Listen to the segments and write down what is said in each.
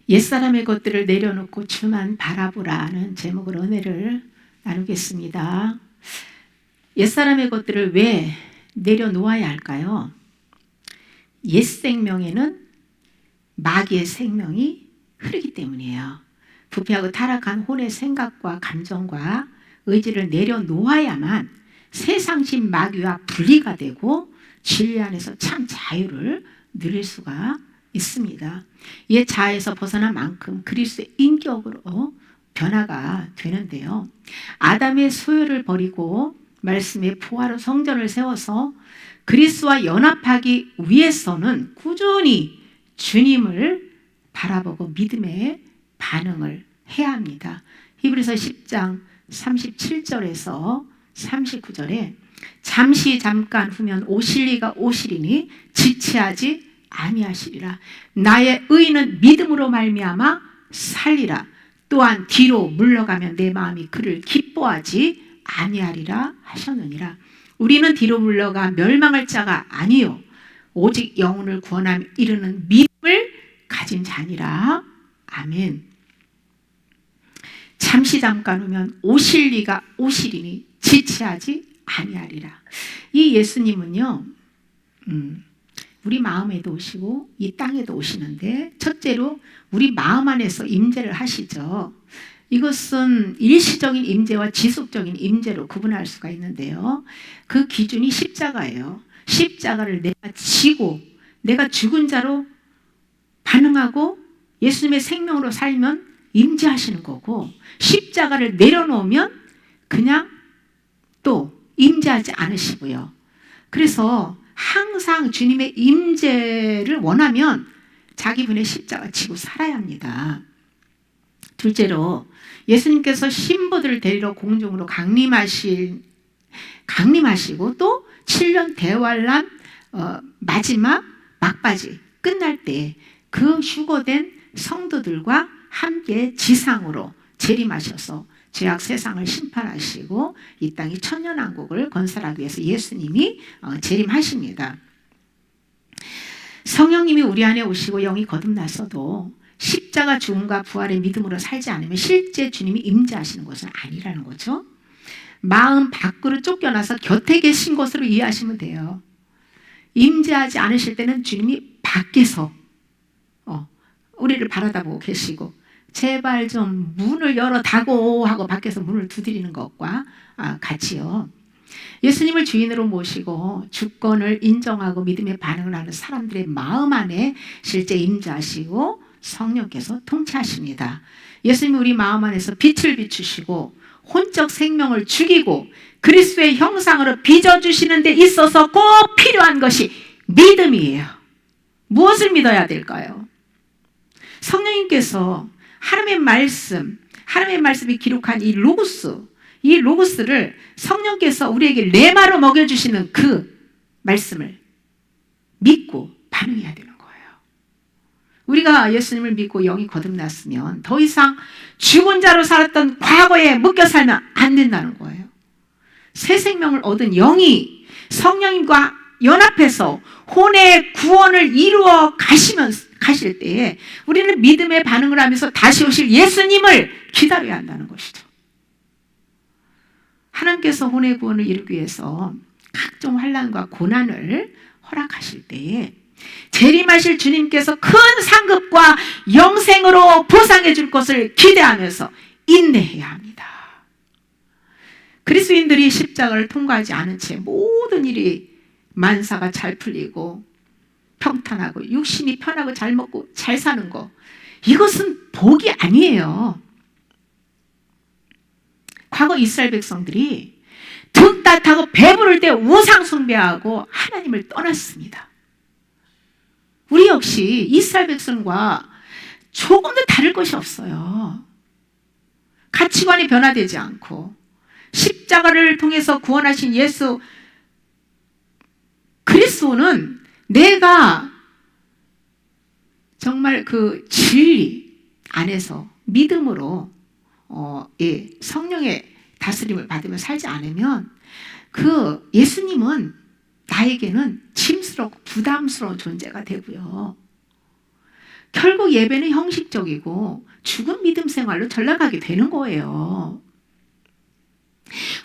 옛사람의 것들을 내려놓고 주만 바라보라는 제목으로 은혜를 나누겠습니다. 옛사람의 것들을 왜 내려놓아야 할까요? 옛 생명에는 마귀의 생명이 흐르기 때문이에요. 부패하고 타락한 혼의 생각과 감정과 의지를 내려놓아야만 세상신 마귀와 분리가 되고 진리 안에서 참 자유를 누릴 수가 있습니다. 옛 자아에서 벗어난 만큼 그리스도의 인격으로 변화가 되는데요. 아담의 소유를 버리고 말씀의 부활로 성전을 세워서 그리스도와 연합하기 위해서는 꾸준히 주님을 바라보고 믿음의 반응을 해야 합니다. 히브리서 10장 37절에서 39절에 잠시 잠깐 후면 오실 이가 오시리니 지체하지 아니하시리라. 나의 의인은 믿음으로 말미암아 살리라. 또한 뒤로 물러가면 내 마음이 그를 기뻐하지 아니하리라 하셨느니라. 우리는 뒤로 물러가 멸망할 자가 아니요 오직 영혼을 구원함에 이르는 믿음을 가진 자니라. 아멘. 잠시 잠깐 후면 오실 이가 오시리니 지체하지 아니하리라. 이 예수님은요, 우리 마음에도 오시고 이 땅에도 오시는데 첫째로 우리 마음 안에서 임재를 하시죠. 이것은 일시적인 임재와 지속적인 임재로 구분할 수가 있는데요. 그 기준이 십자가예요. 십자가를 내가 지고 내가 죽은 자로 반응하고 예수님의 생명으로 살면 임재하시는 거고, 십자가를 내려놓으면 그냥 또 임재하지 않으시고요. 그래서 항상 주님의 임재를 원하면 자기 분의 십자가 지고 살아야 합니다. 둘째로 예수님께서 신부들을 데리러 공중으로 강림하시고 또 7년 대환란 마지막 막바지 끝날 때 그 휴거된 성도들과 함께 지상으로 재림하셔서 죄악 세상을 심판하시고 이 땅이 천년왕국을 건설하기 위해서 예수님이 재림하십니다. 성령님이 우리 안에 오시고 영이 거듭났어도 십자가 죽음과 부활의 믿음으로 살지 않으면 실제 주님이 임재하시는 것은 아니라는 거죠. 마음 밖으로 쫓겨나서 곁에 계신 것으로 이해하시면 돼요. 임재하지 않으실 때는 주님이 밖에서 우리를 바라다보고 계시고 제발 좀 문을 열어다고 하고 밖에서 문을 두드리는 것과 같이요. 예수님을 주인으로 모시고 주권을 인정하고 믿음의 반응을 하는 사람들의 마음 안에 실제 임재하시고 성령께서 통치하십니다. 예수님이 우리 마음 안에서 빛을 비추시고 혼적 생명을 죽이고 그리스도의 형상으로 빚어주시는 데 있어서 꼭 필요한 것이 믿음이에요. 무엇을 믿어야 될까요? 성령님께서 하나님의 말씀이 기록한 이 로고스를 성령께서 우리에게 레마로 먹여주시는 그 말씀을 믿고 반응해야 되는 거예요. 우리가 예수님을 믿고 영이 거듭났으면 더 이상 죽은 자로 살았던 과거에 묶여 살면 안 된다는 거예요. 새 생명을 얻은 영이 성령님과 연합해서 혼의 구원을 이루어 가실 때에 우리는 믿음의 반응을 하면서 다시 오실 예수님을 기다려야 한다는 것이죠. 하나님께서 혼의 구원을 이루기 위해서 각종 환난과 고난을 허락하실 때에 재림하실 주님께서 큰 상급과 영생으로 보상해 줄 것을 기대하면서 인내해야 합니다. 그리스도인들이 십자가를 통과하지 않은 채 모든 일이 만사가 잘 풀리고 평탄하고 육신이 편하고 잘 먹고 잘 사는 거, 이것은 복이 아니에요. 과거 이스라엘 백성들이 등 따뜻하고 배부를 때 우상 숭배하고 하나님을 떠났습니다. 우리 역시 이스라엘 백성과 조금도 다를 것이 없어요. 가치관이 변화되지 않고 십자가를 통해서 구원하신 예수 그리스도는 내가 정말 그 진리 안에서 믿음으로 성령의 다스림을 받으며 살지 않으면 그 예수님은 나에게는 짐스럽고 부담스러운 존재가 되고요. 결국 예배는 형식적이고 죽은 믿음 생활로 전락하게 되는 거예요.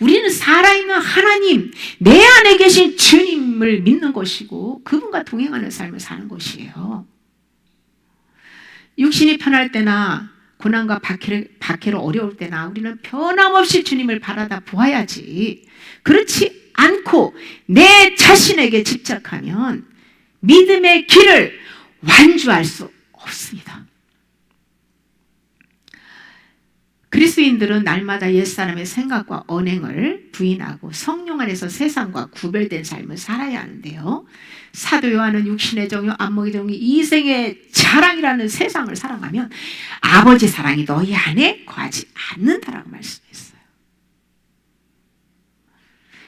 우리는 살아있는 하나님, 내 안에 계신 주님을 믿는 것이고 그분과 동행하는 삶을 사는 것이에요. 육신이 편할 때나 고난과 박해로 어려울 때나 우리는 변함없이 주님을 바라다 보아야지, 그렇지 않고 내 자신에게 집착하면 믿음의 길을 완주할 수 없습니다. 그리스도인들은 날마다 옛사람의 생각과 언행을 부인하고 성령 안에서 세상과 구별된 삶을 살아야 하는데요. 사도 요한은 육신의 정욕, 안목의 정욕, 이생의 자랑이라는 세상을 사랑하면 아버지 사랑이 너희 안에 거하지 않는다라고 말씀했어요.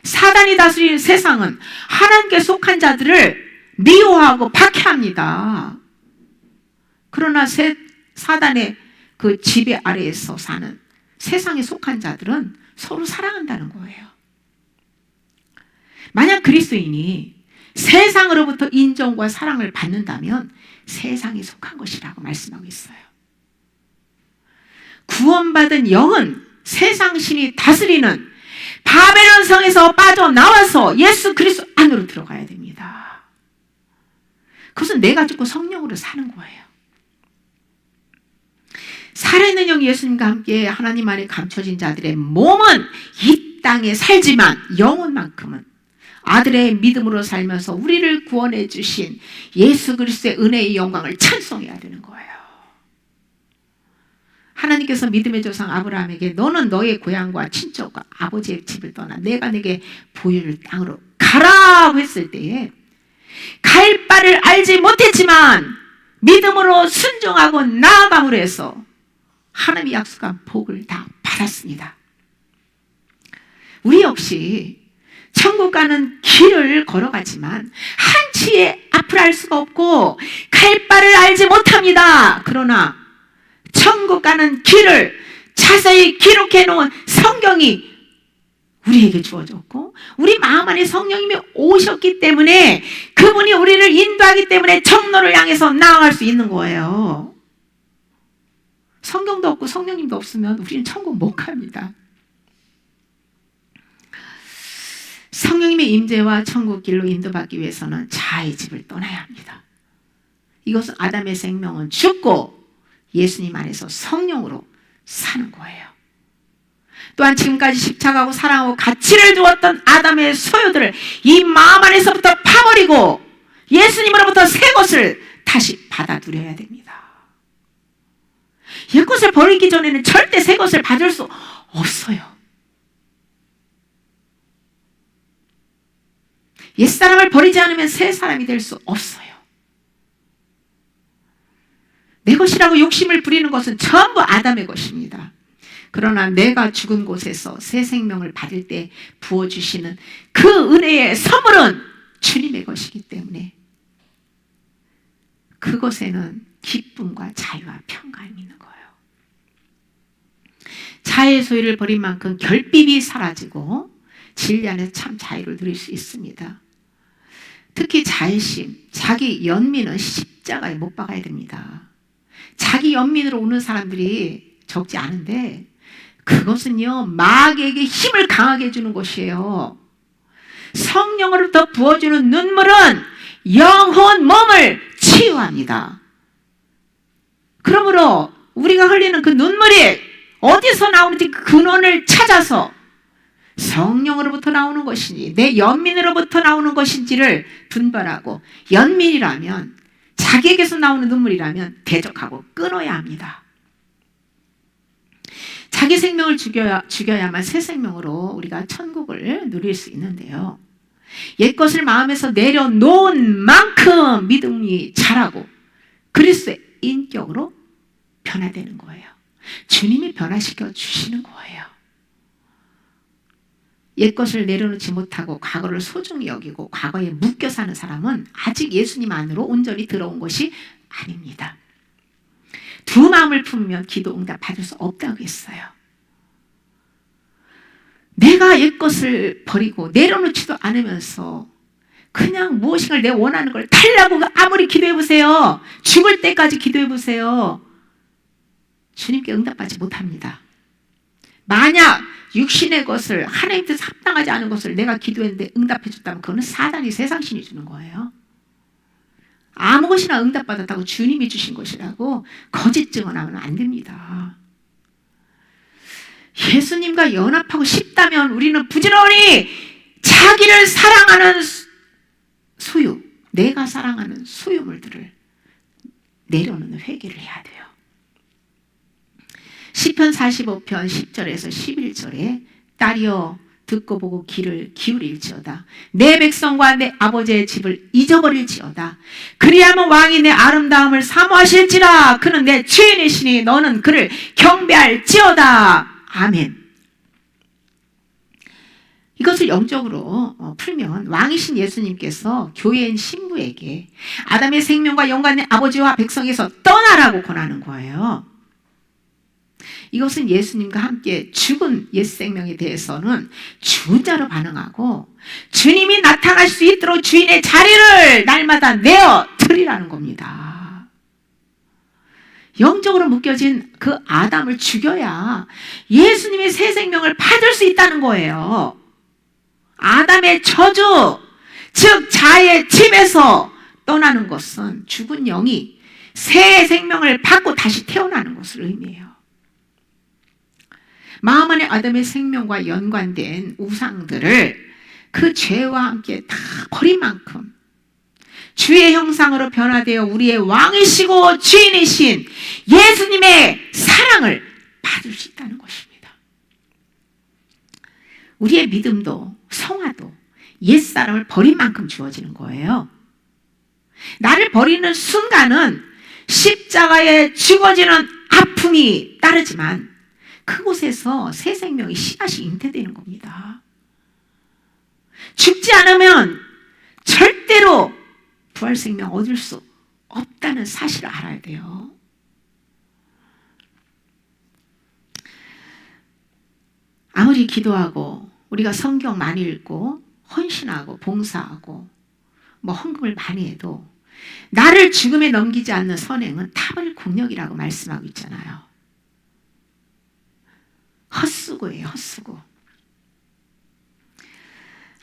사단이 다스리는 세상은 하나님께 속한 자들을 미워하고 박해합니다. 그러나 사단의 그 지배 아래에서 사는 세상에 속한 자들은 서로 사랑한다는 거예요. 만약 그리스도인이 세상으로부터 인정과 사랑을 받는다면 세상에 속한 것이라고 말씀하고 있어요. 구원받은 영은 세상 신이 다스리는 바벨론 성에서 빠져나와서 예수 그리스도 안으로 들어가야 됩니다. 그것은 내가 죽고 성령으로 사는 거예요. 살아있는 영 예수님과 함께 하나님 안에 감춰진 자들의 몸은 이 땅에 살지만 영혼만큼은 아들의 믿음으로 살면서 우리를 구원해 주신 예수 그리스도의 은혜의 영광을 찬송해야 되는 거예요. 하나님께서 믿음의 조상 아브라함에게 너는 너의 고향과 친척과 아버지의 집을 떠나 내가 내게 보여줄 땅으로 가라고 했을 때에 갈 바를 알지 못했지만 믿음으로 순종하고 나아감으로 해서 하나님이 약속한 복을 다 받았습니다. 우리 역시 천국 가는 길을 걸어가지만 한치의 앞을 알 수가 없고 갈 바를 알지 못합니다. 그러나 천국 가는 길을 자세히 기록해 놓은 성경이 우리에게 주어졌고 우리 마음 안에 성령님이 오셨기 때문에 그분이 우리를 인도하기 때문에 정로를 향해서 나아갈 수 있는 거예요. 성경도 없고 성령님도 없으면 우리는 천국 못 갑니다. 성령님의 임재와 천국 길로 인도받기 위해서는 자아의 집을 떠나야 합니다. 이것은 아담의 생명은 죽고 예수님 안에서 성령으로 사는 거예요. 또한 지금까지 집착하고 사랑하고 가치를 두었던 아담의 소유들을 이 마음 안에서부터 파버리고 예수님으로부터 새 것을 다시 받아 누려야 됩니다. 옛것을 버리기 전에는 절대 새 것을 받을 수 없어요. 옛사람을 버리지 않으면 새 사람이 될 수 없어요. 내 것이라고 욕심을 부리는 것은 전부 아담의 것입니다. 그러나 내가 죽은 곳에서 새 생명을 받을 때 부어주시는 그 은혜의 선물은 주님의 것이기 때문에 그것에는 기쁨과 자유와 평강이 있는 거예요. 자의 소유를 버린 만큼 결핍이 사라지고 진리 안에서 참 자유를 누릴 수 있습니다. 특히 자의심, 자기 연민은 십자가에 못 박아야 됩니다. 자기 연민으로 오는 사람들이 적지 않은데 그것은요 마귀에게 힘을 강하게 해주는 것이에요. 성령으로부터 부어주는 눈물은 영혼, 몸을 치유합니다. 그러므로 우리가 흘리는 그 눈물이 어디서 나오는지 근원을 찾아서 성령으로부터 나오는 것인지 내 연민으로부터 나오는 것인지를 분별하고 연민이라면 자기에게서 나오는 눈물이라면 대적하고 끊어야 합니다. 자기 생명을 죽여야만 새 생명으로 우리가 천국을 누릴 수 있는데요. 옛것을 마음에서 내려놓은 만큼 믿음이 자라고 그리스도의 인격으로 변화되는 거예요. 주님이 변화시켜 주시는 거예요. 옛것을 내려놓지 못하고 과거를 소중히 여기고 과거에 묶여 사는 사람은 아직 예수님 안으로 온전히 들어온 것이 아닙니다. 두 마음을 품으면 기도 응답 받을 수 없다고 했어요. 내가 옛것을 버리고 내려놓지도 않으면서 그냥 무엇인가 내 원하는 걸 달라고 아무리 기도해보세요. 죽을 때까지 기도해보세요. 주님께 응답받지 못합니다. 만약 육신의 것을, 하나님 뜻에 합당하지 않은 것을 내가 기도했는데 응답해 줬다면 그거는 사단이, 세상신이 주는 거예요. 아무 것이나 응답받았다고 주님이 주신 것이라고 거짓 증언하면 안 됩니다. 예수님과 연합하고 싶다면 우리는 부지런히 자기를 사랑하는 소유, 내가 사랑하는 소유물들을 내려놓는 회개를 해야 돼요. 시편 45편 10절에서 11절에 딸이여 듣고 보고 귀를 기울일지어다. 내 백성과 내 아버지의 집을 잊어버릴지어다. 그리하면 왕이 내 아름다움을 사모하실지라. 그는 내 주인이시니 너는 그를 경배할지어다. 아멘. 이것을 영적으로 풀면 왕이신 예수님께서 교회인 신부에게 아담의 생명과 연관된 아버지와 백성에서 떠나라고 권하는 거예요. 이것은 예수님과 함께 죽은 옛 생명에 대해서는 주자로 반응하고 주님이 나타날 수 있도록 주인의 자리를 날마다 내어 드리라는 겁니다. 영적으로 묶여진 그 아담을 죽여야 예수님의 새 생명을 받을 수 있다는 거예요. 아담의 저주, 즉 자의 집에서 떠나는 것은 죽은 영이 새 생명을 받고 다시 태어나는 것을 의미해요. 마음 안에 아담의 생명과 연관된 우상들을 그 죄와 함께 다 버린 만큼 주의 형상으로 변화되어 우리의 왕이시고 주인이신 예수님의 사랑을 받을 수 있다는 것입니다. 우리의 믿음도 성화도 옛사람을 버린 만큼 주어지는 거예요. 나를 버리는 순간은 십자가에 죽어지는 아픔이 따르지만 그곳에서 새 생명의 씨앗이 잉태되는 겁니다. 죽지 않으면 절대로 부활 생명 얻을 수 없다는 사실을 알아야 돼요. 아무리 기도하고 우리가 성경 많이 읽고 헌신하고 봉사하고 헌금을 많이 해도 나를 죽음에 넘기지 않는 선행은 타버릴 공력이라고 말씀하고 있잖아요. 헛수고예요, 헛수고.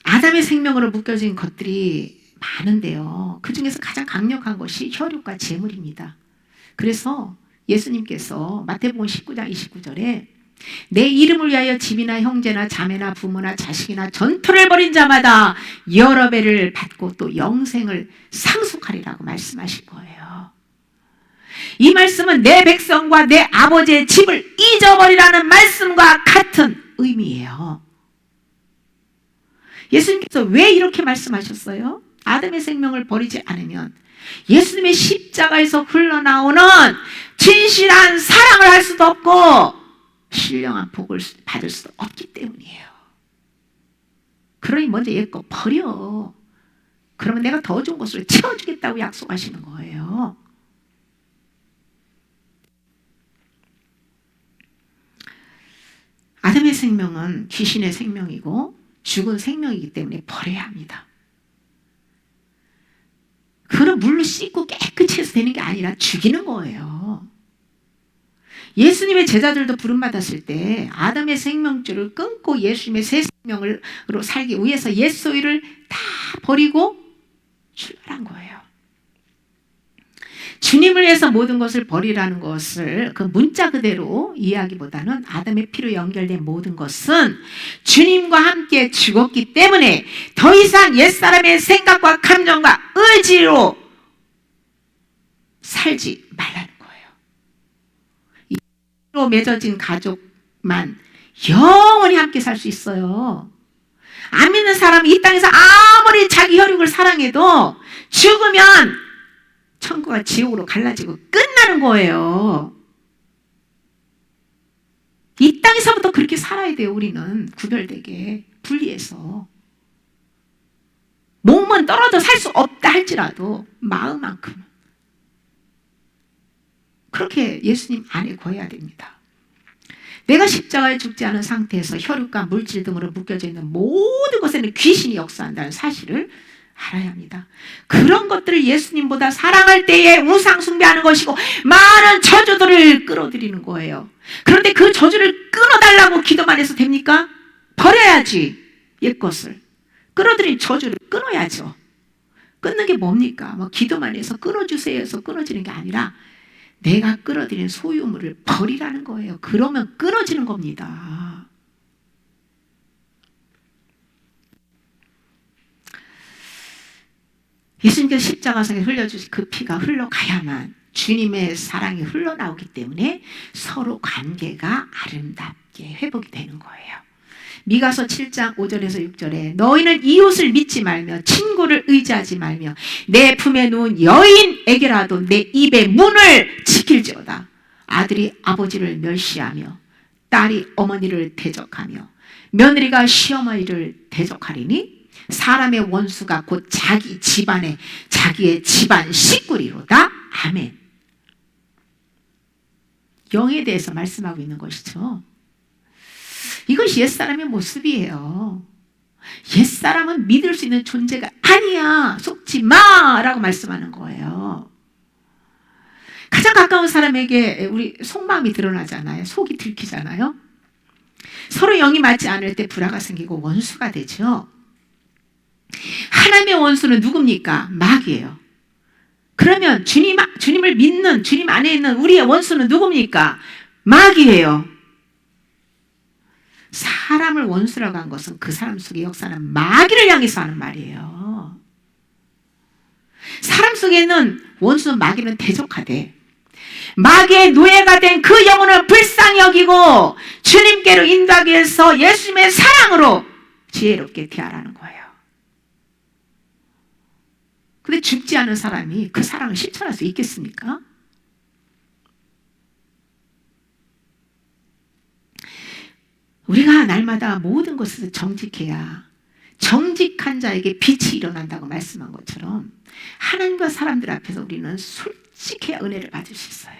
아담의 생명으로 묶여진 것들이 많은데요. 그 중에서 가장 강력한 것이 혈육과 재물입니다. 그래서 예수님께서 마태복음 19장 29절에 내 이름을 위하여 집이나 형제나 자매나 부모나 자식이나 전투를 벌인 자마다 여러 배를 받고 또 영생을 상속하리라고 말씀하신 거예요. 이 말씀은 내 백성과 내 아버지의 집을 잊어버리라는 말씀과 같은 의미예요. 예수님께서 왜 이렇게 말씀하셨어요? 아담의 생명을 버리지 않으면 예수님의 십자가에서 흘러나오는 진실한 사랑을 할 수도 없고 신령한 복을 받을 수도 없기 때문이에요. 그러니 먼저 옛 거 버려. 그러면 내가 더 좋은 것으로 채워주겠다고 약속하시는 거예요. 아담의 생명은 귀신의 생명이고 죽은 생명이기 때문에 버려야 합니다. 그런 물로 씻고 깨끗이 해서 되는 게 아니라 죽이는 거예요. 예수님의 제자들도 부름받았을 때 아담의 생명줄을 끊고 예수님의 새 생명으로 살기 위해서 옛 소유를 다 버리고 출발한 거예요. 주님을 위해서 모든 것을 버리라는 것을 그 문자 그대로 이해하기보다는 아담의 피로 연결된 모든 것은 주님과 함께 죽었기 때문에 더 이상 옛사람의 생각과 감정과 의지로 살지 말라는 거예요. 이로 맺어진 가족만 영원히 함께 살 수 있어요. 안 믿는 사람이 이 땅에서 아무리 자기 혈육을 사랑해도 죽으면 천국과 지옥으로 갈라지고 끝나는 거예요. 이 땅에서부터 그렇게 살아야 돼요. 우리는 구별되게 분리해서. 몸은 떨어져 살 수 없다 할지라도 마음만큼은 그렇게 예수님 안에 거해야 됩니다. 내가 십자가에 죽지 않은 상태에서 혈육과 물질 등으로 묶여져 있는 모든 것에는 귀신이 역사한다는 사실을 알아야 합니다. 그런 것들을 예수님보다 사랑할 때에 우상 숭배하는 것이고 많은 저주들을 끌어들이는 거예요. 그런데 그 저주를 끊어달라고 기도만 해서 됩니까? 버려야지. 옛것을 끌어들인 저주를 끊어야죠. 끊는 게 뭡니까? 뭐 기도만 해서 끊어주세요 해서 끊어지는 게 아니라 내가 끌어들인 소유물을 버리라는 거예요. 그러면 끊어지는 겁니다. 예수님께서 십자가상에 흘려주신 그 피가 흘러가야만 주님의 사랑이 흘러나오기 때문에 서로 관계가 아름답게 회복이 되는 거예요. 미가서 7장 5절에서 6절에 너희는 이웃을 믿지 말며 친구를 의지하지 말며 내 품에 누운 여인에게라도 내 입의 문을 지킬지어다. 아들이 아버지를 멸시하며 딸이 어머니를 대적하며 며느리가 시어머니를 대적하리니 사람의 원수가 곧 자기 집안에 자기의 집안 식구리로다. 아멘. 영에 대해서 말씀하고 있는 것이죠. 이것이 옛사람의 모습이에요. 옛사람은 믿을 수 있는 존재가 아니야. 속지 마! 라고 말씀하는 거예요. 가장 가까운 사람에게 우리 속마음이 드러나잖아요. 속이 들키잖아요. 서로 영이 맞지 않을 때 불화가 생기고 원수가 되죠. 하나님의 원수는 누굽니까? 마귀예요. 그러면 주님을 믿는 주님 안에 있는 우리의 원수는 누굽니까? 마귀예요. 사람을 원수라고 한 것은 그 사람 속에 역사는 마귀를 향해서 하는 말이에요. 사람 속에 있는 원수는 마귀는 대적하되 마귀의 노예가 된 그 영혼을 불쌍히 여기고 주님께로 인도하기 위해서 예수님의 사랑으로 지혜롭게 대하라는 거예요. 근데 죽지 않은 사람이 그 사랑을 실천할 수 있겠습니까? 우리가 날마다 모든 것에서 정직해야 정직한 자에게 빛이 일어난다고 말씀한 것처럼 하나님과 사람들 앞에서 우리는 솔직해야 은혜를 받을 수 있어요.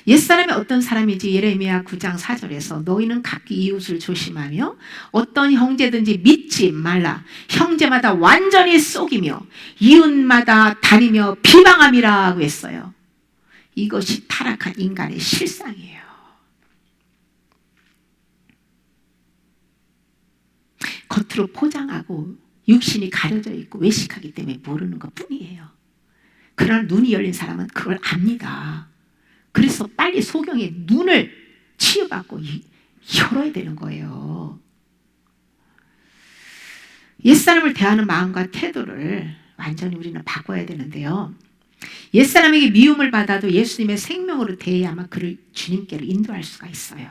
옛사람이 어떤 사람인지 예레미야 9장 4절에서 너희는 각기 이웃을 조심하며 어떤 형제든지 믿지 말라. 형제마다 완전히 속이며 이웃마다 다니며 비방함이라고 했어요. 이것이 타락한 인간의 실상이에요. 겉으로 포장하고 육신이 가려져 있고 외식하기 때문에 모르는 것뿐이에요. 그러나 눈이 열린 사람은 그걸 압니다. 그래서 빨리 소경의 눈을 치유받고 열어야 되는 거예요. 옛사람을 대하는 마음과 태도를 완전히 우리는 바꿔야 되는데요. 옛사람에게 미움을 받아도 예수님의 생명으로 대해야만 그를 주님께로 인도할 수가 있어요.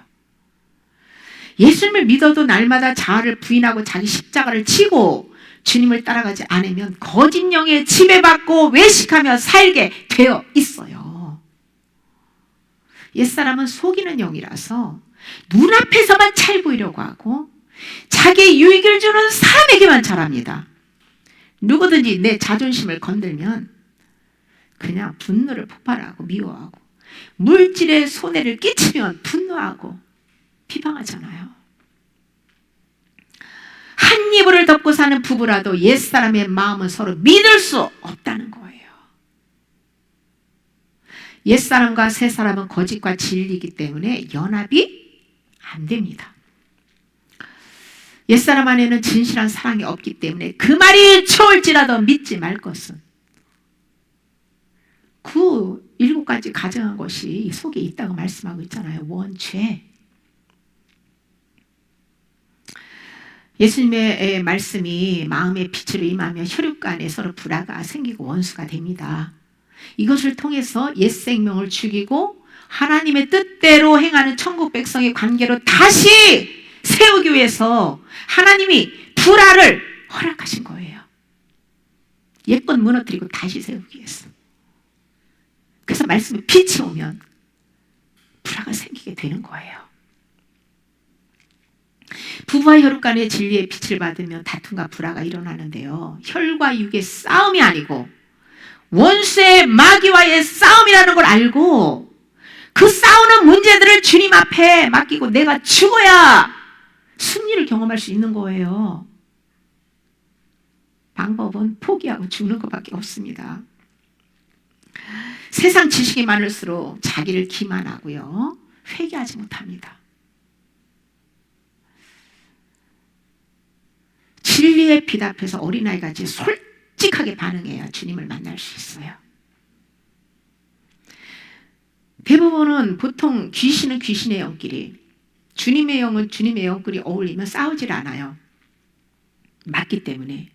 예수님을 믿어도 날마다 자아를 부인하고 자기 십자가를 치고 주님을 따라가지 않으면 거짓 영에 지배받고 외식하며 살게 되어 있어요. 옛사람은 속이는 영이라서 눈앞에서만 잘 보이려고 하고 자기의 유익을 주는 사람에게만 잘합니다. 누구든지 내 자존심을 건들면 그냥 분노를 폭발하고 미워하고 물질에 손해를 끼치면 분노하고 비방하잖아요. 한 이불을 덮고 사는 부부라도 옛사람의 마음은 서로 믿을 수 없다는 거예요. 옛사람과 새사람은 거짓과 진리이기 때문에 연합이 안 됩니다. 옛사람 안에는 진실한 사랑이 없기 때문에 그 말이 좋을지라도 믿지 말 것은 그 7가지 가정한 것이 속에 있다고 말씀하고 있잖아요. 원죄. 예수님의 말씀이 마음의 빛으로 임하며 혈육 안에 서로 불화가 생기고 원수가 됩니다. 이것을 통해서 옛 생명을 죽이고 하나님의 뜻대로 행하는 천국 백성의 관계로 다시 세우기 위해서 하나님이 불화를 허락하신 거예요. 옛것 무너뜨리고 다시 세우기 위해서. 그래서 말씀에 빛이 오면 불화가 생기게 되는 거예요. 부부와 혈육 간의 진리의 빛을 받으면 다툼과 불화가 일어나는데요. 혈과 육의 싸움이 아니고 원수의 마귀와의 싸움이라는 걸 알고 그 싸우는 문제들을 주님 앞에 맡기고 내가 죽어야 승리를 경험할 수 있는 거예요. 방법은 포기하고 죽는 것밖에 없습니다. 세상 지식이 많을수록 자기를 기만하고요, 회개하지 못합니다. 진리의 빛 앞에서 어린아이같이 솔직하게 반응해야 주님을 만날 수 있어요. 대부분은 보통 귀신은 귀신의 영끼리, 주님의 영은 주님의 영끼리 어울리면 싸우질 않아요. 맞기 때문에.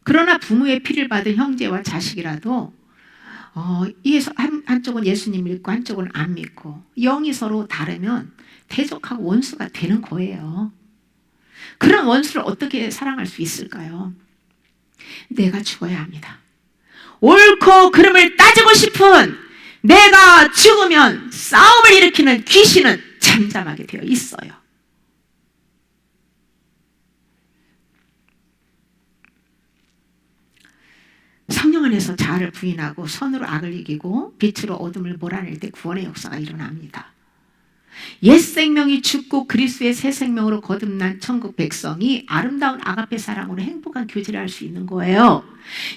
그러나 부모의 피를 받은 형제와 자식이라도 한쪽은 예수님 믿고 한쪽은 안 믿고 영이 서로 다르면 대적하고 원수가 되는 거예요. 그런 원수를 어떻게 사랑할 수 있을까요? 내가 죽어야 합니다. 옳고 그름을 따지고 싶은, 내가 죽으면 싸움을 일으키는 귀신은 잠잠하게 되어 있어요. 성령 안에서 자아를 부인하고 선으로 악을 이기고 빛으로 어둠을 몰아낼 때 구원의 역사가 일어납니다. 옛 생명이 죽고 그리스도의 새 생명으로 거듭난 천국 백성이 아름다운 아가페 사랑으로 행복한 교제를 할 수 있는 거예요.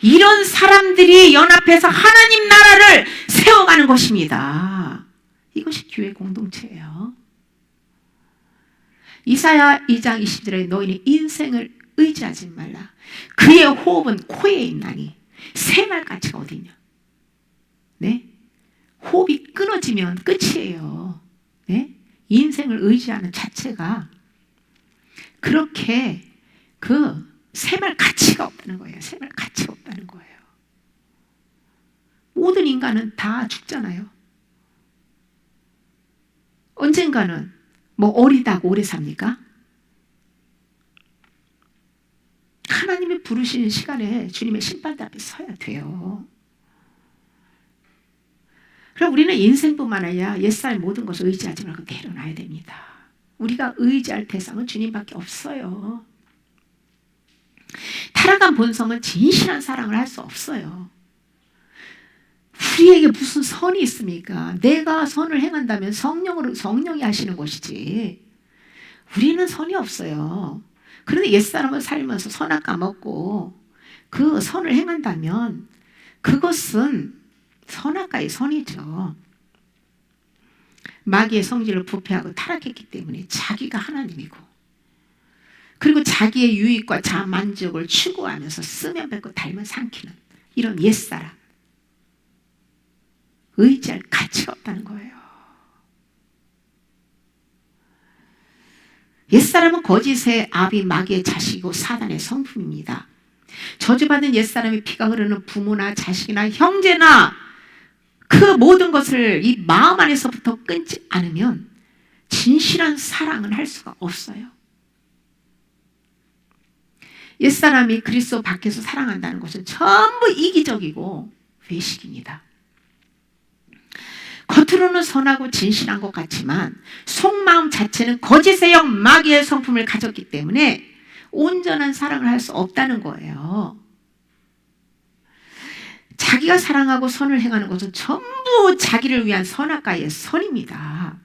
이런 사람들이 연합해서 하나님 나라를 세워가는 것입니다. 이것이 교회 공동체예요. 이사야 2장 20절에 너희는 인생을 의지하지 말라. 그의 호흡은 코에 있나니 새말 가치가 어디 있냐. 네? 호흡이 끊어지면 끝이에요. 네? 인생을 의지하는 자체가 그렇게 새말 가치가 없다는 거예요. 새말 가치가 없다는 거예요. 모든 인간은 다 죽잖아요. 언젠가는 어리다고 오래 삽니까? 하나님이 부르시는 시간에 주님의 심판대 앞에 서야 돼요. 그럼 우리는 인생뿐만 아니라 옛사의 모든 것을 의지하지 말고 내려놔야 됩니다. 우리가 의지할 대상은 주님밖에 없어요. 타락한 본성은 진실한 사랑을 할 수 없어요. 우리에게 무슨 선이 있습니까? 내가 선을 행한다면 성령이 하시는 것이지. 우리는 선이 없어요. 그런데 옛사람을 살면서 선악 까먹고 그 선을 행한다면 그것은 선악과의 선이죠. 마귀의 성질을 부패하고 타락했기 때문에 자기가 하나님이고, 그리고 자기의 유익과 자만족을 추구하면서 쓰면 뱉고 달면 삼키는 이런 옛사람, 의지할 가치가 없다는 거예요. 옛사람은 거짓의 아비 마귀의 자식이고 사단의 성품입니다. 저주받은 옛사람의 피가 흐르는 부모나 자식이나 형제나 그 모든 것을 이 마음 안에서부터 끊지 않으면 진실한 사랑은 할 수가 없어요. 옛사람이 그리스도 밖에서 사랑한다는 것은 전부 이기적이고 외식입니다. 겉으로는 선하고 진실한 것 같지만 속마음 자체는 거짓의 영 마귀의 성품을 가졌기 때문에 온전한 사랑을 할 수 없다는 거예요. 자기가 사랑하고 선을 행하는 것은 전부 자기를 위한 선악과의 선입니다.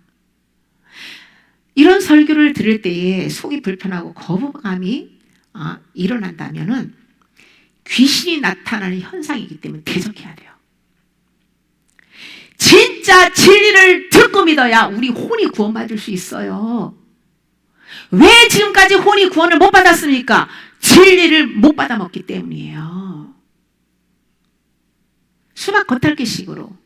이런 설교를 들을 때에 속이 불편하고 거부감이 일어난다면 귀신이 나타나는 현상이기 때문에 대적해야 돼요. 진짜 진리를 듣고 믿어야 우리 혼이 구원받을 수 있어요. 왜 지금까지 혼이 구원을 못 받았습니까? 진리를 못 받아먹기 때문이에요. 수박 겉핥기식으로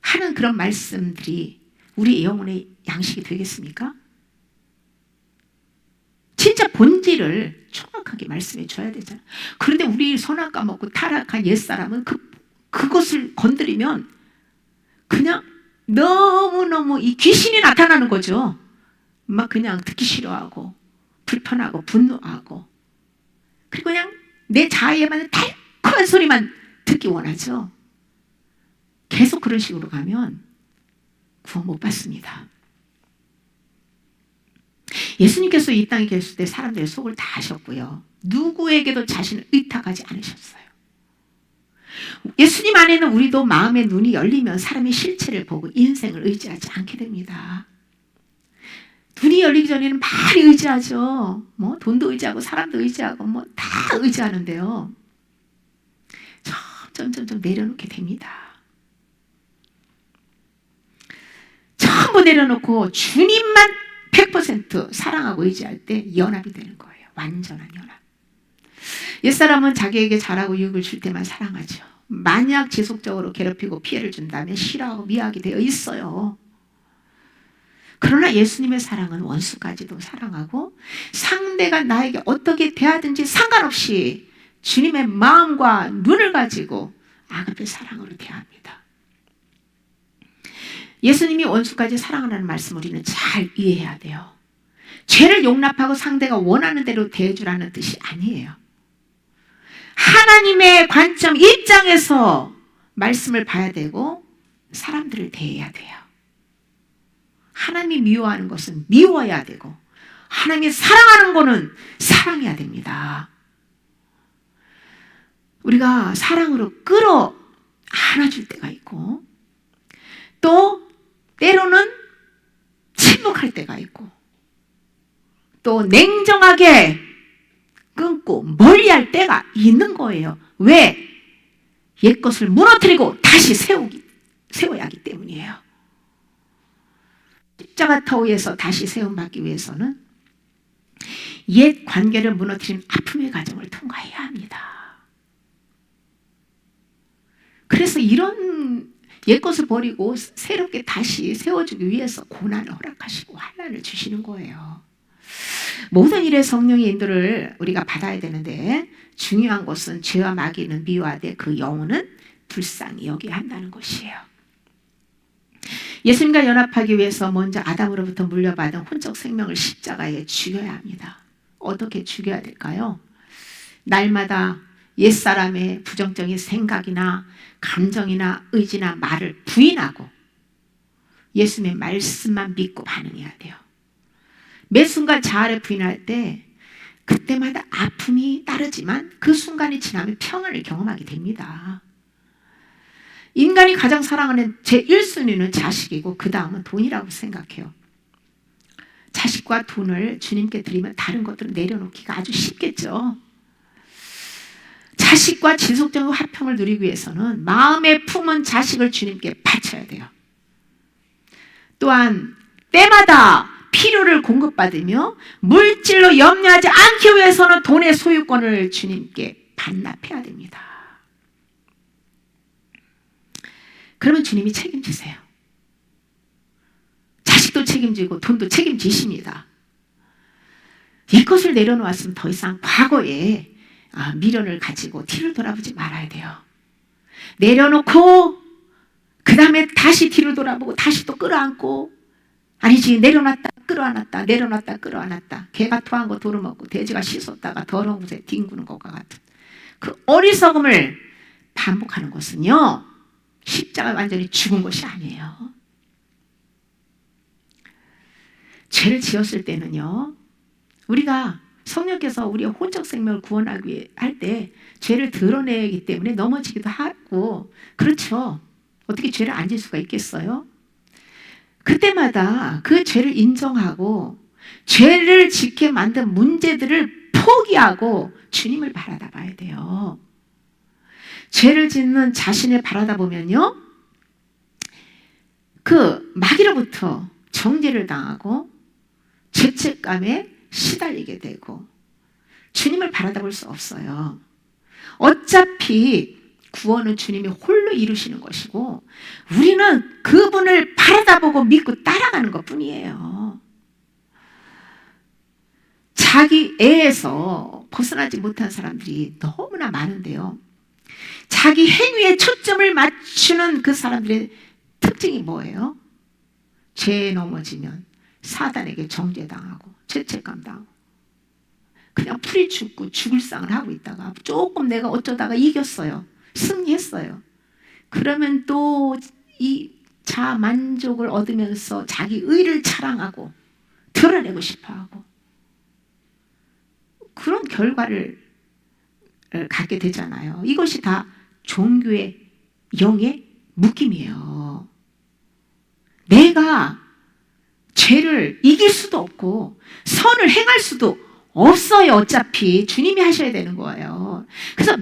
하는 그런 말씀들이 우리 영혼의 양식이 되겠습니까? 진짜 본질을 정확하게 말씀해 줘야 되잖아요. 그런데 우리 선악 까먹고 타락한 옛사람은 그것을 건드리면 그냥 너무너무 이 귀신이 나타나는 거죠. 막 그냥 듣기 싫어하고 불편하고 분노하고, 그리고 그냥 내 자아에만 달콤한 소리만 듣기 원하죠. 계속 그런 식으로 가면 구원 못 받습니다. 예수님께서 이 땅에 계실 때 사람들의 속을 다 아셨고요. 누구에게도 자신을 의탁하지 않으셨어요. 예수님 안에는 우리도 마음의 눈이 열리면 사람의 실체를 보고 인생을 의지하지 않게 됩니다. 눈이 열리기 전에는 많이 의지하죠. 뭐 돈도 의지하고 사람도 의지하고 뭐 다 의지하는데요. 점점 내려놓게 됩니다. 전부 내려놓고 주님만 100% 사랑하고 의지할 때 연합이 되는 거예요. 완전한 연합. 옛사람은 자기에게 잘하고 유익을 줄 때만 사랑하죠. 만약 지속적으로 괴롭히고 피해를 준다면 싫어하고 미워하게 되어 있어요. 그러나 예수님의 사랑은 원수까지도 사랑하고 상대가 나에게 어떻게 대하든지 상관없이 주님의 마음과 눈을 가지고 아가페 사랑으로 대합니다. 예수님이 원수까지 사랑하라는 말씀 우리는 잘 이해해야 돼요. 죄를 용납하고 상대가 원하는 대로 대해주라는 뜻이 아니에요. 하나님의 관점 입장에서 말씀을 봐야 되고 사람들을 대해야 돼요. 하나님이 미워하는 것은 미워해야 되고 하나님이 사랑하는 것은 사랑해야 됩니다. 우리가 사랑으로 끌어 안아줄 때가 있고 또 때로는 침묵할 때가 있고 또 냉정하게 끊고 멀리할 때가 있는 거예요. 왜? 옛것을 무너뜨리고 다시 세워야 하기 때문이에요. 십자가 터 위에서 다시 세움받기 위해서는 옛 관계를 무너뜨린 아픔의 과정을 통과해야 합니다. 그래서 이런 옛것을 버리고 새롭게 다시 세워주기 위해서 고난을 허락하시고 환난을 주시는 거예요. 모든 일에 성령의 인도를 우리가 받아야 되는데 중요한 것은 죄와 마귀는 미워하되 그 영혼은 불쌍히 여겨야 한다는 것이에요. 예수님과 연합하기 위해서 먼저 아담으로부터 물려받은 혼적 생명을 십자가에 죽여야 합니다. 어떻게 죽여야 될까요? 날마다 옛사람의 부정적인 생각이나 감정이나 의지나 말을 부인하고 예수님의 말씀만 믿고 반응해야 돼요. 매 순간 자아를 부인할 때 그때마다 아픔이 따르지만 그 순간이 지나면 평안을 경험하게 됩니다. 인간이 가장 사랑하는 제1순위는 자식이고 그 다음은 돈이라고 생각해요. 자식과 돈을 주님께 드리면 다른 것들은 내려놓기가 아주 쉽겠죠. 자식과 지속적인 화평을 누리기 위해서는 마음에 품은 자식을 주님께 바쳐야 돼요. 또한 때마다 필요를 공급받으며 물질로 염려하지 않기 위해서는 돈의 소유권을 주님께 반납해야 됩니다. 그러면 주님이 책임지세요. 자식도 책임지고 돈도 책임지십니다. 이것을 내려놓았으면 더 이상 과거에 미련을 가지고 뒤를 돌아보지 말아야 돼요. 내려놓고 그 다음에 다시 뒤를 돌아보고 다시 또 끌어안고 아니지 내려놨다 끌어안았다 내려놨다 끌어안았다 개가 토한 거 도루먹고 돼지가 씻었다가 더러운 곳에 뒹구는 것과 같은 그 어리석음을 반복하는 것은요 십자가 완전히 죽은 것이 아니에요. 죄를 지었을 때는요 우리가 성령께서 우리의 혼적 생명을 구원하기 할 때 죄를 드러내기 때문에 넘어지기도 하고 그렇죠. 어떻게 죄를 안 질 수가 있겠어요? 그때마다 그 죄를 인정하고 죄를 짓게 만든 문제들을 포기하고 주님을 바라다 봐야 돼요. 죄를 짓는 자신을 바라다 보면요 그 마귀로부터 정죄를 당하고 죄책감에 시달리게 되고 주님을 바라다 볼 수 없어요. 어차피 구원은 주님이 홀로 이루시는 것이고 우리는 그분을 바라다 보고 믿고 따라가는 것뿐이에요. 자기 애에서 벗어나지 못한 사람들이 너무나 많은데요. 자기 행위에 초점을 맞추는 그 사람들의 특징이 뭐예요? 죄에 넘어지면 사단에게 정죄당하고 죄책감 당하고 그냥 풀이 죽고 죽을 상을 하고 있다가 조금 내가 어쩌다가 이겼어요. 승리했어요. 그러면 또 이 자만족을 얻으면서 자기 의를 자랑하고 드러내고 싶어하고 그런 결과를 갖게 되잖아요. 이것이 다 종교의 영의 묶임이에요. 내가 죄를 이길 수도 없고 선을 행할 수도 없어요. 어차피 주님이 하셔야 되는 거예요. 그래서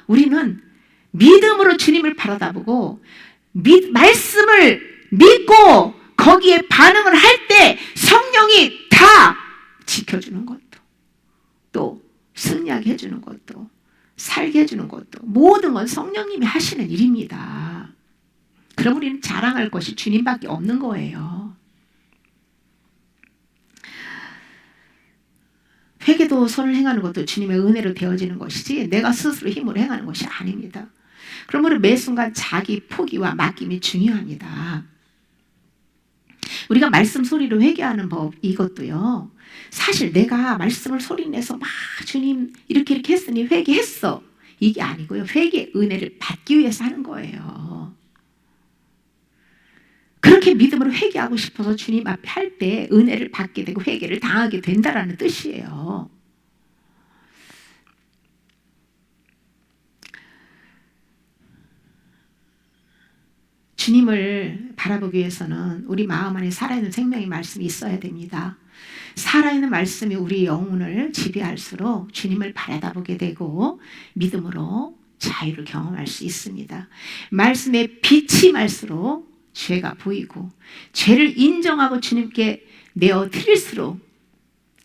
우리는 믿음으로 주님을 바라다보고 말씀을 믿고 거기에 반응을 할 때 성령이 다 지켜주는 것도, 또 승리하게 해주는 것도, 살게 해주는 것도, 모든 건 성령님이 하시는 일입니다. 그럼 우리는 자랑할 것이 주님밖에 없는 거예요. 회개도 선을 행하는 것도 주님의 은혜로 되어지는 것이지 내가 스스로 힘으로 행하는 것이 아닙니다. 그러므로 매 순간 자기 포기와 맡김이 중요합니다. 우리가 말씀 소리로 회개하는 법, 이것도요, 사실 내가 말씀을 소리내서 막 주님 이렇게 했으니 회개했어, 이게 아니고요, 회개의 은혜를 받기 위해서 하는 거예요. 그렇게 믿음으로 회개하고 싶어서 주님 앞에 할 때 은혜를 받게 되고 회개를 당하게 된다라는 뜻이에요. 주님을 바라보기 위해서는 우리 마음 안에 살아있는 생명의 말씀이 있어야 됩니다. 살아있는 말씀이 우리 영혼을 지배할수록 주님을 바라보게 되고 믿음으로 자유를 경험할 수 있습니다. 말씀의 빛이 말수록 죄가 보이고, 죄를 인정하고 주님께 내어 드릴수록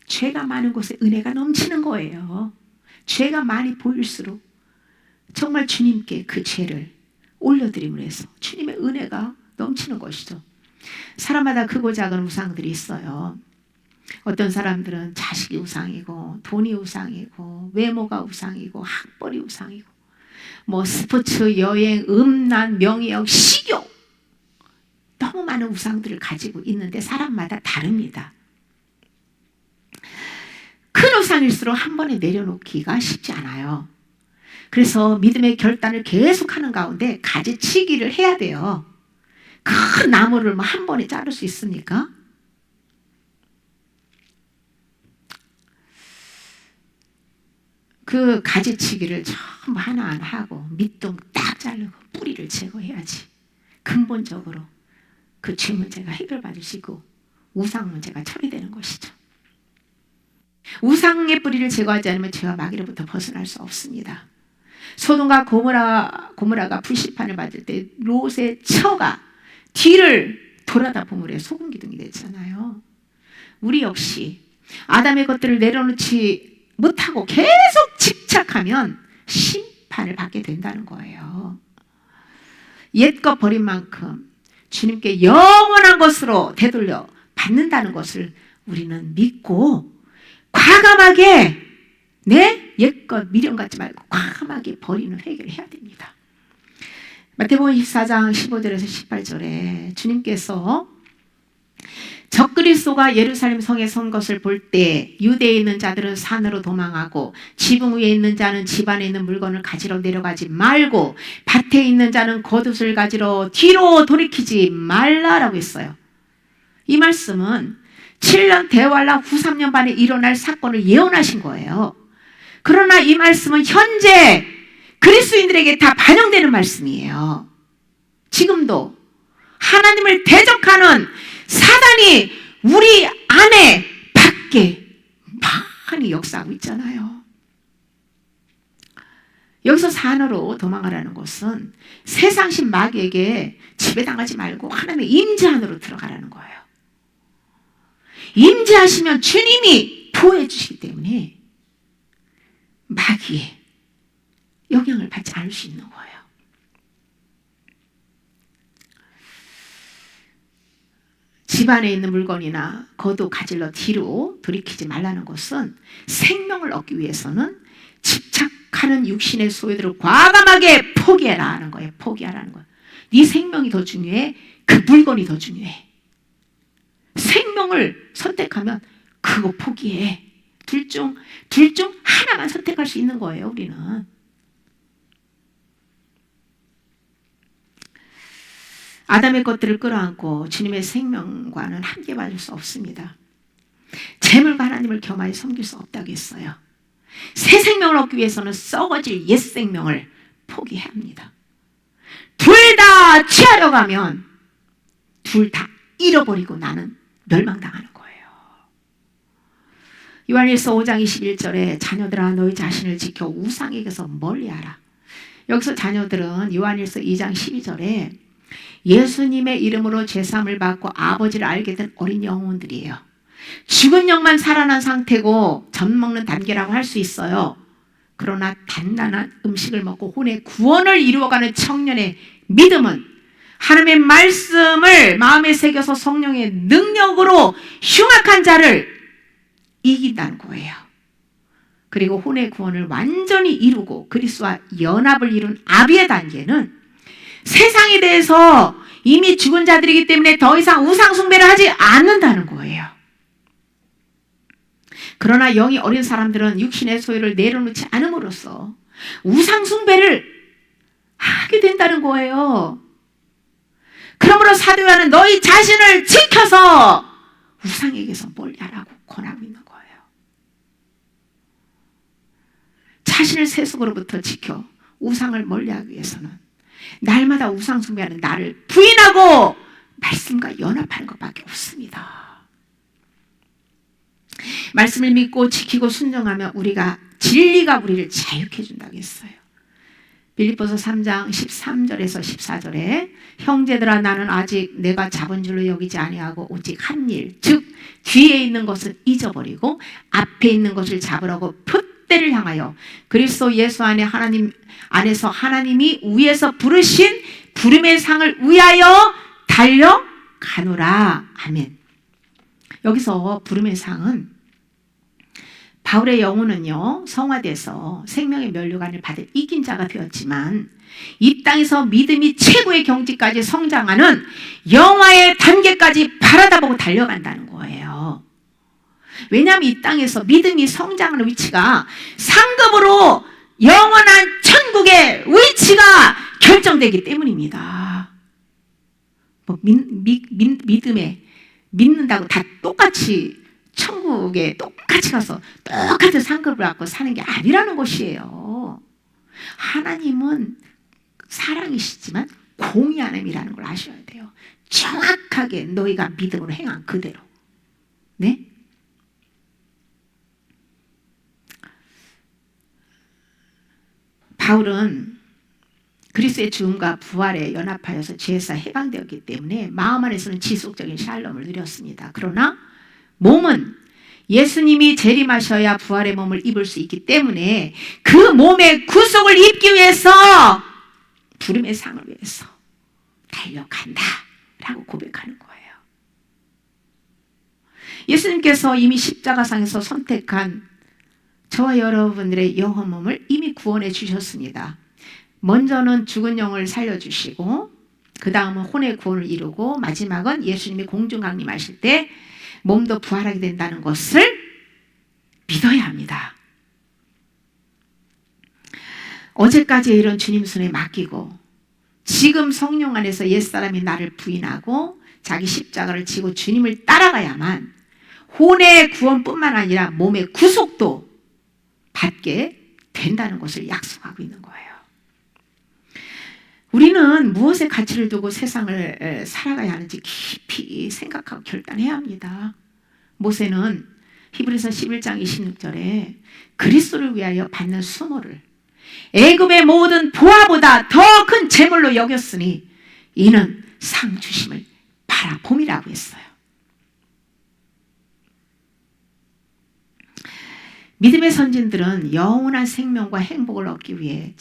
죄가 많은 곳에 은혜가 넘치는 거예요. 죄가 많이 보일수록 정말 주님께 그 죄를 올려드림으로 해서 주님의 은혜가 넘치는 것이죠. 사람마다 크고 작은 우상들이 있어요. 어떤 사람들은 자식이 우상이고, 돈이 우상이고, 외모가 우상이고, 학벌이 우상이고, 스포츠, 여행, 음란, 명예욕, 식욕, 너무 많은 우상들을 가지고 있는데 사람마다 다릅니다. 큰 우상일수록 한 번에 내려놓기가 쉽지 않아요. 그래서 믿음의 결단을 계속하는 가운데 가지치기를 해야 돼요. 큰 나무를 한 번에 자를 수 있습니까? 그 가지치기를 전부 하나하나 하고 밑둥 딱 자르고 뿌리를 제거해야지 근본적으로 그 죄 문제가 해결받을 수 있고 우상 문제가 처리되는 것이죠. 우상의 뿌리를 제거하지 않으면 죄와 마귀로부터 벗어날 수 없습니다. 소돔과 고모라가 불시판을 받을 때 롯의 처가 뒤를 돌아다 보물에 소금 기둥이 됐잖아요. 우리 역시 아담의 것들을 내려놓지 못하고 계속 집착하면 심판을 받게 된다는 거예요. 옛것 버린 만큼 주님께 영원한 것으로 되돌려 받는다는 것을 우리는 믿고 과감하게 옛것 미련 갖지 말고 과감하게 버리는 회개를 해야 됩니다. 마태복음 24장 15절에서 18절에 주님께서 적그리스도가 예루살렘 성에 선 것을 볼 때 유대에 있는 자들은 산으로 도망하고 지붕 위에 있는 자는 집 안에 있는 물건을 가지러 내려가지 말고 밭에 있는 자는 겉옷을 가지러 뒤로 돌이키지 말라라고 했어요. 이 말씀은 7년 대환란 후 3년 반에 일어날 사건을 예언하신 거예요. 그러나 이 말씀은 현재 그리스도인들에게 다 반영되는 말씀이에요. 지금도 하나님을 대적하는 사단이 우리 안에 밖에 많이 역사하고 있잖아요. 여기서 산으로 도망가라는 것은 세상신 마귀에게 지배당하지 말고 하나님의 임재 안으로 들어가라는 거예요. 임재하시면 주님이 보호해 주시기 때문에 마귀의 영향을 받지 않을 수 있는 거예요. 집안에 있는 물건이나 겉옷 가지러 뒤로 돌이키지 말라는 것은 생명을 얻기 위해서는 집착하는 육신의 소유들을 과감하게 포기해라 하는 거예요. 포기하라는 거예요. 네 생명이 더 중요해? 그 물건이 더 중요해? 생명을 선택하면 그거 포기해. 둘 중 하나만 선택할 수 있는 거예요. 우리는. 아담의 것들을 끌어안고 주님의 생명과는 함께 받을 수 없습니다. 재물과 하나님을 겸하여 섬길 수 없다고 했어요. 새 생명을 얻기 위해서는 썩어질 옛 생명을 포기해야 합니다. 둘 다 취하려고 하면 둘 다 잃어버리고 나는 멸망당하는 거예요. 요한일서 5장 21절에 자녀들아 너희 자신을 지켜 우상에게서 멀리하라. 여기서 자녀들은 요한일서 2장 12절에 예수님의 이름으로 죄사함을 받고 아버지를 알게 된 어린 영혼들이에요. 죽은 영만 살아난 상태고 젖 먹는 단계라고 할 수 있어요. 그러나 단단한 음식을 먹고 혼의 구원을 이루어가는 청년의 믿음은 하나님의 말씀을 마음에 새겨서 성령의 능력으로 흉악한 자를 이긴다는 거예요. 그리고 혼의 구원을 완전히 이루고 그리스도와 연합을 이룬 아비의 단계는 세상에 대해서 이미 죽은 자들이기 때문에 더 이상 우상 숭배를 하지 않는다는 거예요. 그러나 영이 어린 사람들은 육신의 소유를 내려놓지 않음으로써 우상 숭배를 하게 된다는 거예요. 그러므로 사도 요한은 너희 자신을 지켜서 우상에게서 멀리하라고 권하고 있는 거예요. 자신을 세속으로부터 지켜 우상을 멀리하기 위해서는 날마다 우상 숭배하는 나를 부인하고 말씀과 연합하는 것밖에 없습니다. 말씀을 믿고 지키고 순종하면 우리가 진리가 우리를 자유케 준다고 했어요. 빌립보서 3장 13절에서 14절에 형제들아 나는 아직 내가 잡은 줄로 여기지 아니하고 오직 한 일 즉 뒤에 있는 것은 잊어버리고 앞에 있는 것을 잡으라고 표대를 향하여 그리스도 예수 안에 안에서 하나님이 위에서 부르신 부름의 상을 위하여 달려가노라. 아멘. 여기서 부름의 상은 바울의 영혼은요 성화돼서 생명의 면류관을 받을 이긴 자가 되었지만 이 땅에서 믿음이 최고의 경지까지 성장하는 영화의 단계까지 바라다보고 달려간다는 거예요. 왜냐하면 이 땅에서 믿음이 성장하는 위치가 상급으로 영원한 천국의 위치가 결정되기 때문입니다. 믿음에 믿는다고 다 똑같이 천국에 똑같이 가서 똑같은 상급을 받고 사는 게 아니라는 것이에요. 하나님은 사랑이시지만 공의하심이라는 걸 아셔야 돼요. 정확하게 너희가 믿음으로 행한 그대로. 네? 바울은 그리스도의 죽음과 부활에 연합하여서 죄에서 해방되었기 때문에 마음 안에서는 지속적인 샬롬을 누렸습니다. 그러나 몸은 예수님이 재림하셔야 부활의 몸을 입을 수 있기 때문에 그 몸의 구속을 입기 위해서 부름의 상을 위해서 달려간다 라고 고백하는 거예요. 예수님께서 이미 십자가상에서 선택한 저와 여러분들의 영혼 몸을 이미 구원해 주셨습니다. 먼저는 죽은 영을 살려주시고 그 다음은 혼의 구원을 이루고 마지막은 예수님이 공중 강림하실 때 몸도 부활하게 된다는 것을 믿어야 합니다. 어제까지 이런 주님 손에 맡기고 지금 성령 안에서 옛사람이 나를 부인하고 자기 십자가를 지고 주님을 따라가야만 혼의 구원뿐만 아니라 몸의 구속도 받게 된다는 것을 약속하고 있는 거예요. 우리는 무엇에 가치를 두고 세상을 살아가야 하는지 깊이 생각하고 결단해야 합니다. 모세는 히브리서 11장 26절에 그리스도를 위하여 받는 수모를 애굽의 모든 보화보다 더 큰 재물로 여겼으니 이는 상 주심을 바라봄이라고 했어요. 믿음의 선진들은 영원한 생명과 행복을 얻기 위해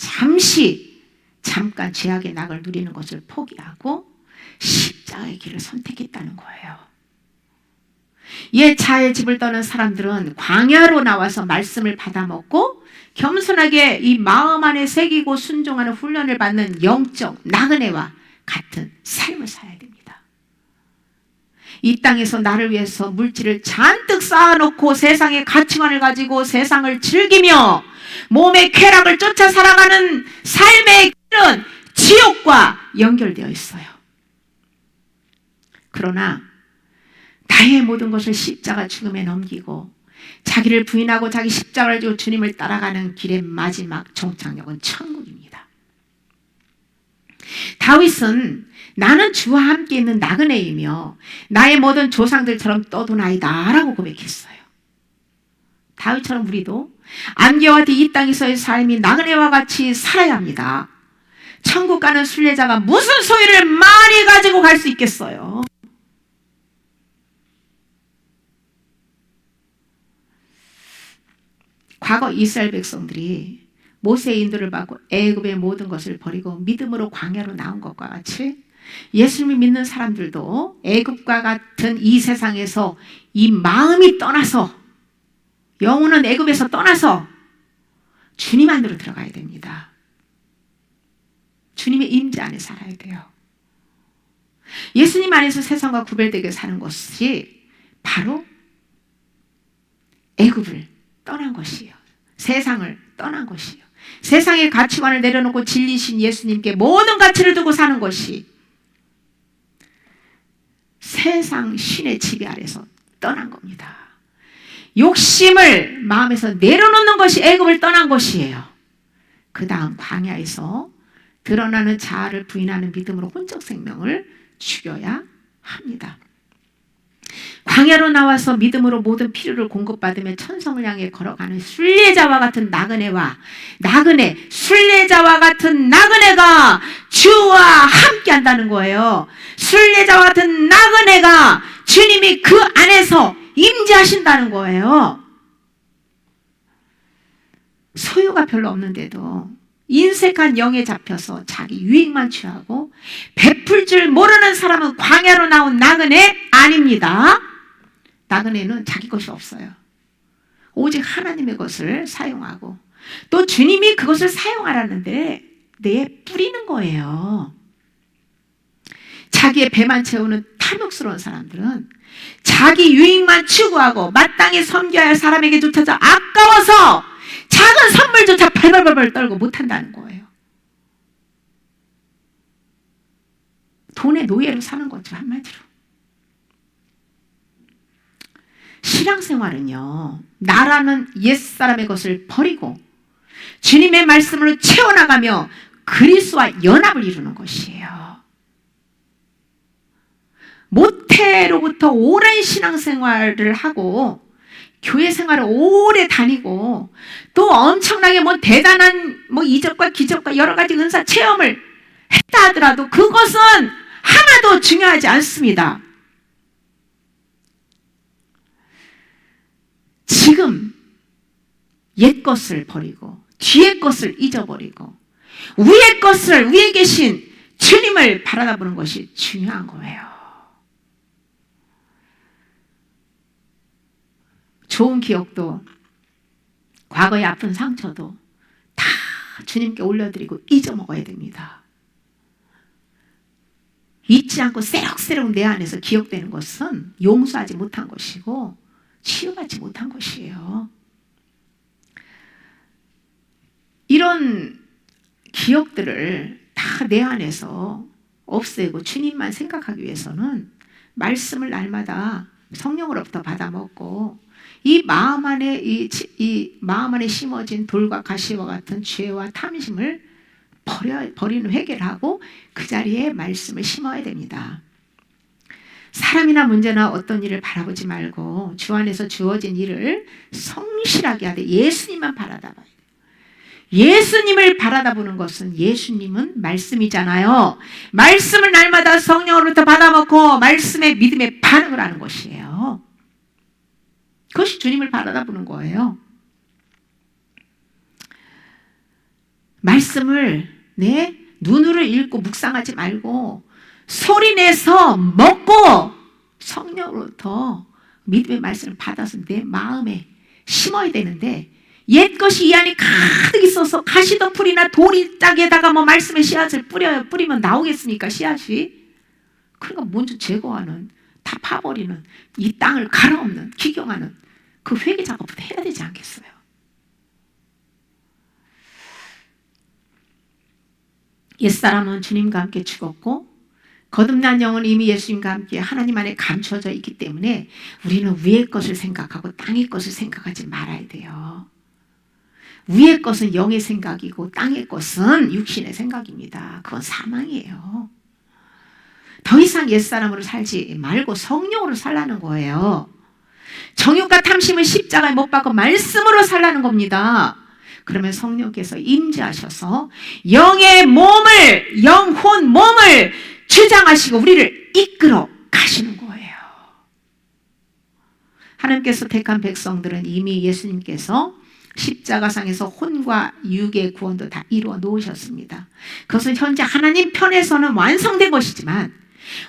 잠깐 죄악의 낙을 누리는 것을 포기하고 십자가의 길을 선택했다는 거예요. 옛 자의 집을 떠난 사람들은 광야로 나와서 말씀을 받아먹고 겸손하게 이 마음 안에 새기고 순종하는 훈련을 받는 영적 나그네와 같은 삶을 살아야 됩니다. 이 땅에서 나를 위해서 물질을 잔뜩 쌓아놓고 세상의 가치관을 가지고 세상을 즐기며 몸의 쾌락을 쫓아 살아가는 삶의 길은 지옥과 연결되어 있어요. 그러나 나의 모든 것을 십자가 죽음에 넘기고 자기를 부인하고 자기 십자가를 지고 주님을 따라가는 길의 마지막 종착역은 천국입니다. 다윗은 나는 주와 함께 있는 나그네이며 나의 모든 조상들처럼 떠도나이다 라고 고백했어요. 다윗처럼 우리도 안개와 뒤 이 땅에서의 삶이 나그네와 같이 살아야 합니다. 천국 가는 순례자가 무슨 소유를 많이 가지고 갈 수 있겠어요? 과거 이스라엘 백성들이 모세의 인도를 받고 애굽의 모든 것을 버리고 믿음으로 광야로 나온 것과 같이 예수님을 믿는 사람들도 애굽과 같은 이 세상에서 이 마음이 떠나서, 영혼은 애굽에서 떠나서 주님 안으로 들어가야 됩니다. 주님의 임재 안에 살아야 돼요. 예수님 안에서 세상과 구별되게 사는 것이 바로 애굽을 떠난 것이에요. 세상을 떠난 것이에요. 세상의 가치관을 내려놓고 진리신 예수님께 모든 가치를 두고 사는 것이 세상 신의 지배 아래서 떠난 겁니다. 욕심을 마음에서 내려놓는 것이 애굽을 떠난 것이에요. 그 다음 광야에서 드러나는 자아를 부인하는 믿음으로 혼적 생명을 죽여야 합니다. 광야로 나와서 믿음으로 모든 필요를 공급받으며 천성을 향해 걸어가는 순례자와 같은 순례자와 같은 나그네가 주와 함께 한다는 거예요. 순례자와 같은 나그네가 주님이 그 안에서 임재하신다는 거예요. 소유가 별로 없는데도 인색한 영에 잡혀서 자기 유익만 취하고 베풀 줄 모르는 사람은 광야로 나온 나그네 아닙니다. 나그네는 자기 것이 없어요. 오직 하나님의 것을 사용하고 또 주님이 그것을 사용하라는데 내에 뿌리는 거예요. 자기의 배만 채우는 탐욕스러운 사람들은 자기 유익만 추구하고 마땅히 섬겨야 할 사람에게조차 아까워서 작은 선물조차 발발발발 떨고 못한다는 거예요. 돈의 노예로 사는 거죠, 한마디로. 신앙생활은요, 나라는 옛사람의 것을 버리고 주님의 말씀으로 채워나가며 그리스도와 연합을 이루는 것이에요. 모태로부터 오랜 신앙생활을 하고 교회 생활을 오래 다니고 또 엄청나게 대단한 이적과 기적과 여러 가지 은사 체험을 했다 하더라도 그것은 하나도 중요하지 않습니다. 지금 옛 것을 버리고 뒤의 것을 잊어버리고 위에 계신 주님을 바라보는 것이 중요한 거예요. 좋은 기억도 과거의 아픈 상처도 다 주님께 올려드리고 잊어먹어야 됩니다. 잊지 않고 새록새록 내 안에서 기억되는 것은 용서하지 못한 것이고 치유받지 못한 것이에요. 이런 기억들을 다 내 안에서 없애고 주님만 생각하기 위해서는 말씀을 날마다 성령으로부터 받아 먹고 이 마음 안에 심어진 돌과 가시와 같은 죄와 탐심을 버리는 회개를 하고 그 자리에 말씀을 심어야 됩니다. 사람이나 문제나 어떤 일을 바라보지 말고 주 안에서 주어진 일을 성실하게 하되 예수님만 바라다봐요. 예수님을 바라다보는 것은 예수님은 말씀이잖아요. 말씀을 날마다 성령으로부터 받아먹고 말씀에 믿음에 반응을 하는 것이에요. 그것이 주님을 바라다보는 거예요. 말씀을 눈으로 읽고 묵상하지 말고 소리내서 먹고 성령으로부터 믿음의 말씀을 받아서 내 마음에 심어야 되는데 옛것이 이 안에 가득 있어서 가시덤불이나 돌짝에다가 말씀의 씨앗을 뿌리면 나오겠습니까? 씨앗이. 그러니까 먼저 제거하는, 다 파버리는, 이 땅을 갈아엎는, 기경하는 그 회개 작업부터 해야 되지 않겠어요? 옛사람은 주님과 함께 죽었고 거듭난 영은 이미 예수님과 함께 하나님 안에 감추어져 있기 때문에 우리는 위의 것을 생각하고 땅의 것을 생각하지 말아야 돼요. 위의 것은 영의 생각이고 땅의 것은 육신의 생각입니다. 그건 사망이에요. 더 이상 옛사람으로 살지 말고 성령으로 살라는 거예요. 정욕과 탐심은 십자가에 못 박고 말씀으로 살라는 겁니다. 그러면 성령께서 임재하셔서 영의 몸을, 영혼 몸을 주장하시고 우리를 이끌어 가시는 거예요. 하나님께서 택한 백성들은 이미 예수님께서 십자가상에서 혼과 육의 구원도 다 이루어 놓으셨습니다. 그것은 현재 하나님 편에서는 완성된 것이지만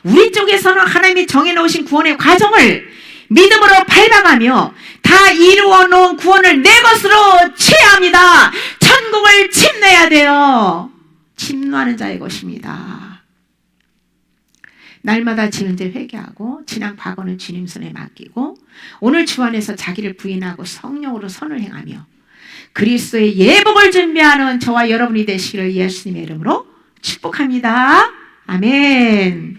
우리 쪽에서는 하나님이 정해놓으신 구원의 과정을 믿음으로 밟아가며 다 이루어 놓은 구원을 내 것으로 취해야 합니다. 천국을 침노해야 돼요. 침노하는 자의 것입니다. 날마다 지은 죄 회개하고 지난 과거는 주님 손에 맡기고 오늘 주 안에서 자기를 부인하고 성령으로 선을 행하며 그리스도의 예복을 준비하는 저와 여러분이 되시기를 예수님의 이름으로 축복합니다. 아멘.